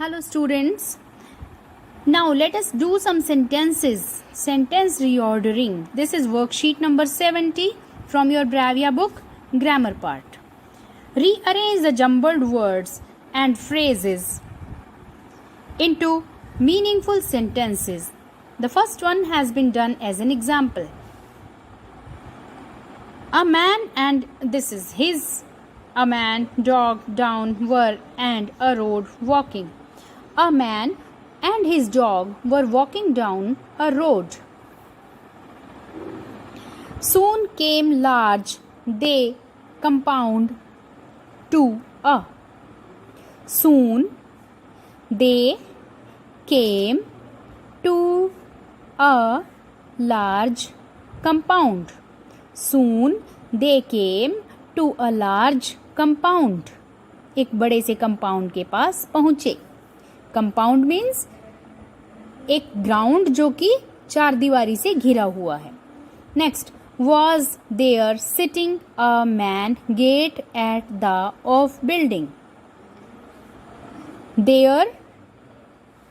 Hello students. Now let us do some sentences. Sentence reordering. This is worksheet number 70 from your Bravia book, grammar part. Rearrange the jumbled words and phrases into meaningful sentences. The first one has been done as an example. A man and this is his. A man, dog, down, were and a road walking. A man and his dog were walking down a road. Soon came large, they compound to a. Soon they came to a large compound. Soon they came to a large compound. एक बड़े से compound के पास पहुंचे. Compound means एक ground जो कि चार दीवारी से घिरा हुआ है. Next, was there sitting a man gate at the of building. There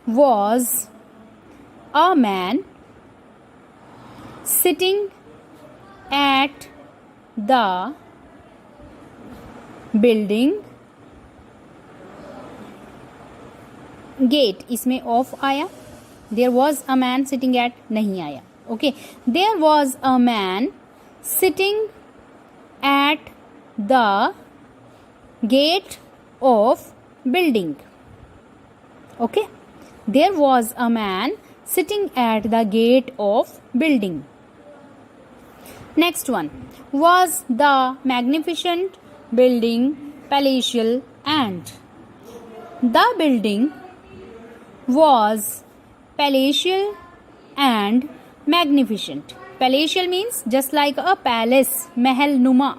was a man sitting at the building gate. इसमें ऑफ आया. There was a man sitting at नहीं आया. Okay, there was a man sitting at the gate of building. Okay, there was a man sitting at the gate of building. Next one, was the magnificent building palatial and. The building was palatial and magnificent. Palatial means just like a palace, महल नुमा.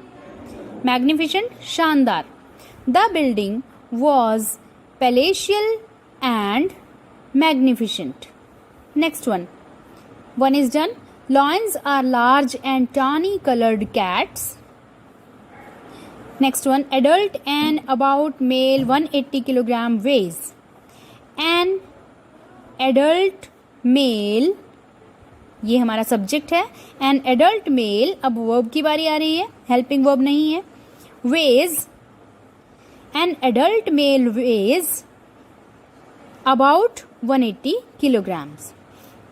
Magnificent, शानदार. The building was palatial and magnificent. Next one is done. Lions are large and tawny colored cats. Next one, adult and about male 180 kilogram weighs. An adult male, ये हमारा subject है. An adult male, अब verb की बारी आ रही है, helping verb नहीं है. weighs, an adult male weighs about 180 kilograms.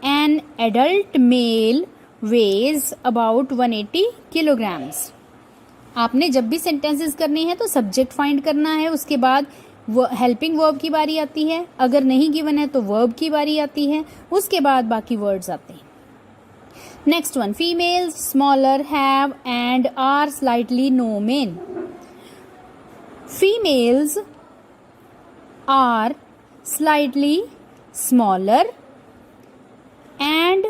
An adult male weighs about 180 kilograms. आपने जब भी सेंटेंसेस करनी है तो सब्जेक्ट फाइंड करना है, उसके बाद हेल्पिंग वर्ब की बारी आती है. अगर नहीं गिवन है तो वर्ब की बारी आती है, उसके बाद बाकी वर्ड्स आते हैं. Next one, females smaller have and are slightly no mane. Females are slightly smaller and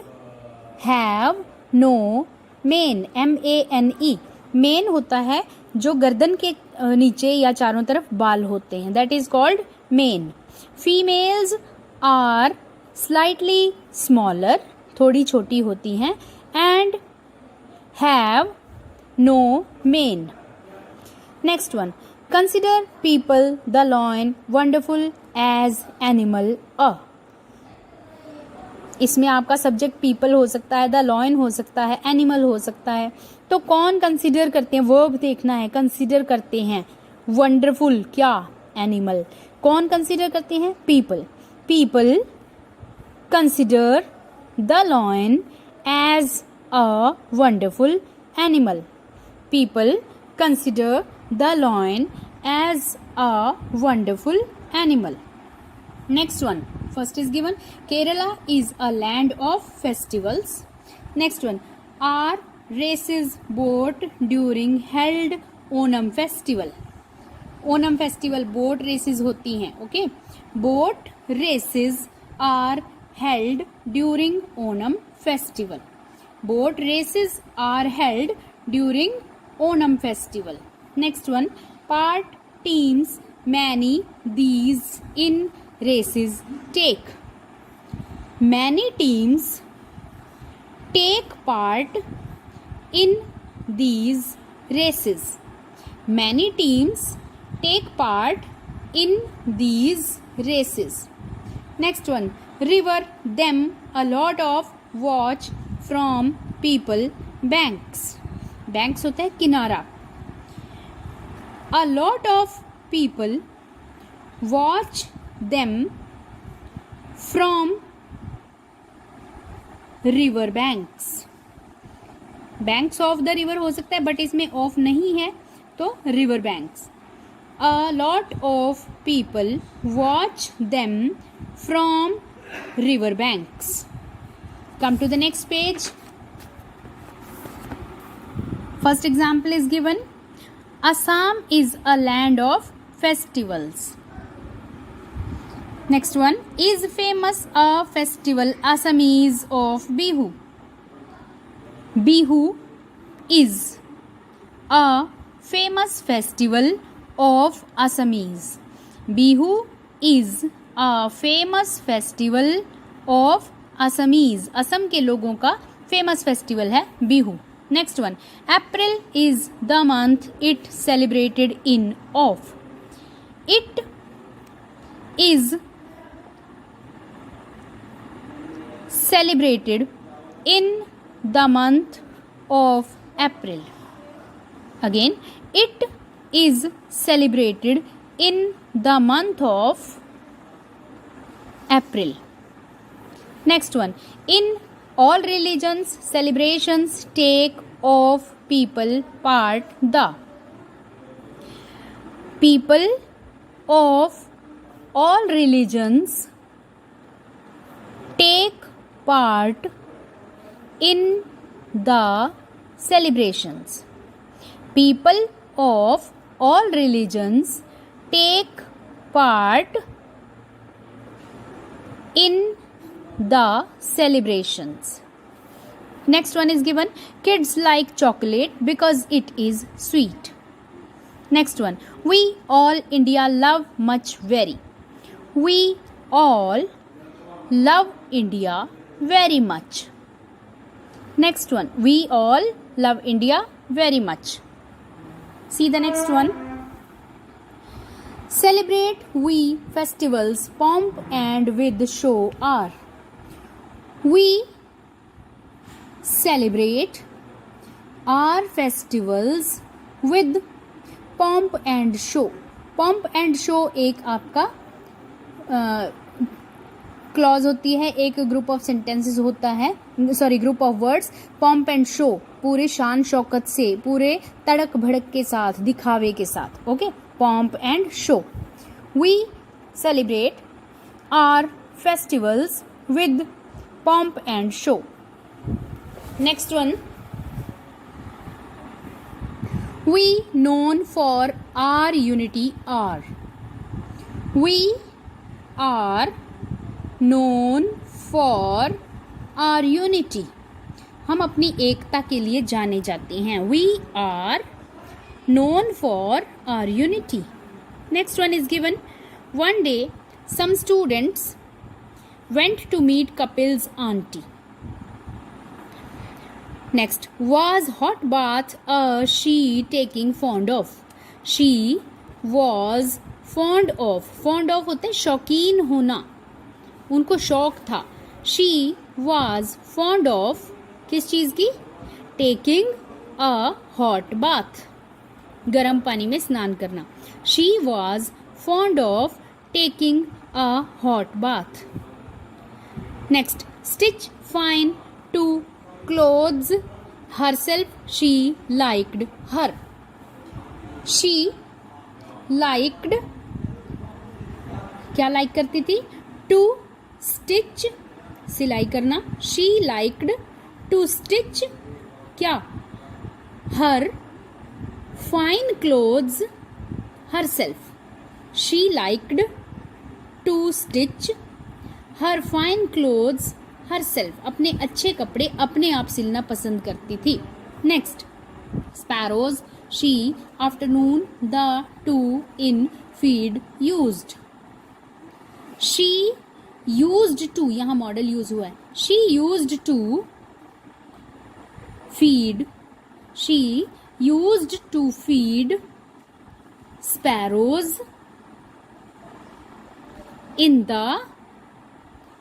have no mane. MANE. Mane होता है जो गर्दन के नीचे या चारों तरफ बाल होते हैं, that is called mane. Females are slightly smaller, थोड़ी छोटी होती हैं, and have no mane. Next one, consider people the lion wonderful as animal a. इसमें आपका सब्जेक्ट पीपल हो सकता है, द लॉयन हो सकता है, एनिमल हो सकता है. तो कौन कंसीडर करते हैं, वर्ब देखना है. कंसीडर करते हैं वंडरफुल, क्या, एनिमल. कौन कंसीडर करते हैं, people. People consider the lion as a wonderful animal. People consider the lion as a wonderful animal. Next one, first is given, Kerala is a land of festivals. Next one, are races boat during held Onam festival. Onam festival boat races होती हैं. Okay, boat races are held during Onam festival. Boat races are held during Onam festival. Next one, part teams many these in races take. Many teams take part in these races. Many teams take part in these races. Next one, river, them, a lot of, watch, from, people, banks. Banks होता है किनारा. A lot of people watch them from river banks. Banks of the river हो सकता है but इसमें of नहीं है तो river banks. A lot of people watch them from river banks. Come to the next page. First example is given. Assam is a land of festivals. Next one, is famous a festival Assamese of Bihu. Bihu is a famous festival of Assamese. Bihu is a famous festival of Assamese. Assam के लोगों का famous festival है Bihu. Next one, April is the month it celebrated in of. It is celebrated in the month of April. Again, it is celebrated in the month of April. Next one, in all religions celebrations take of people part the. People of all religions take part in the celebrations. People of all religions take part in the celebrations. Next one is given. Kids like chocolate because it is sweet. Next one, we all India love much very. We all love India very much. Next one, we all love India very much. See the next one. Celebrate we festivals pomp and with show are. We celebrate our festivals with pomp and show. Pomp and show एक आपका clause होती है, एक group of sentences होता है, sorry group of words. Pomp and show पूरे शान शौकत से, पूरे तड़क भड़क के साथ, दिखावे के साथ. Okay, pomp and show. We celebrate our festivals with pomp and show. Next one, we known for our unity are. We are known for our unity. हम अपनी एकता के लिए जाने जाते हैं. We are known for our unity. Next one is given. One day some students went to meet Kapil's auntie. Next, was hot bath she taking fond of. She was fond of. Fond of होता है शौकीन होना, उनको शौक था. She was fond of किस चीज की? टेकिंग अ हॉट बाथ, गर्म पानी में स्नान करना. She was fond of taking a hot bath. Next, stitch fine to clothes herself she liked her. She liked, क्या लाइक करती थी? टू स्टिच, सिलाई करना. शी लाइक्ड टू स्टिच क्या? Her fine clothes herself. She liked to stitch her fine clothes herself. अपने अच्छे कपड़े अपने आप सिलना पसंद करती थी. Next, sparrows she afternoon the to in feed used. She used to, यहां मॉडल यूज हुआ है. She used to feed. She used to feed sparrows in the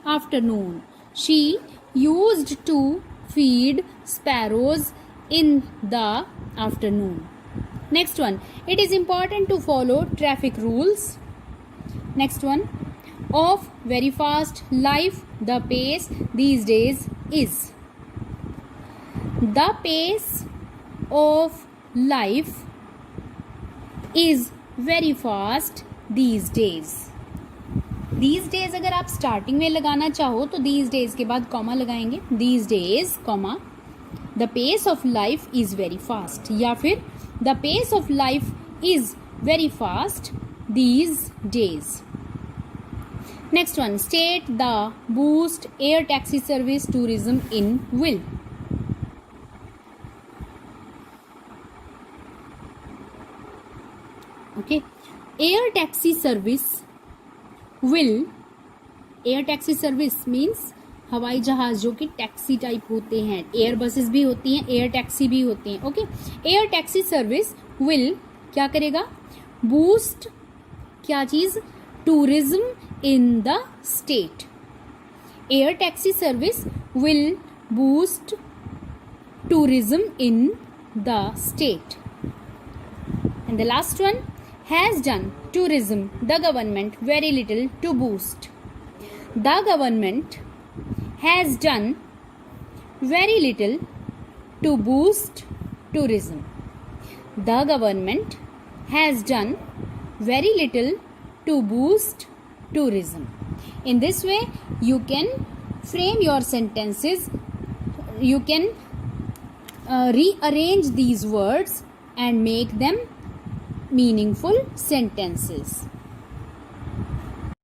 afternoon. She used to feed sparrows in the afternoon. Next one, it is important to follow traffic rules. Next one, of very fast life, the pace these days is. The pace of life is very fast these days. These days अगर आप starting में लगाना चाहो तो these days के बाद comma लगाएंगे. These days, comma, the pace of life is very fast, या फिर the pace of life is very fast these days. Next one, state the boost air taxi service tourism in will. Okay, air taxi service will, air taxi service means हवाई जहाज जो कि taxi type होते हैं, air buses भी होती हैं, air taxi भी होती हैं. Okay, air taxi service will क्या करेगा, बूस्ट क्या चीज, tourism in the state. Air taxi service will boost tourism in the state. And the last one, has done tourism the government very little to boost. The government has done very little to boost tourism. The government has done very little to boost tourism. In this way, you can frame your sentences. You can rearrange these words and make them meaningful sentences.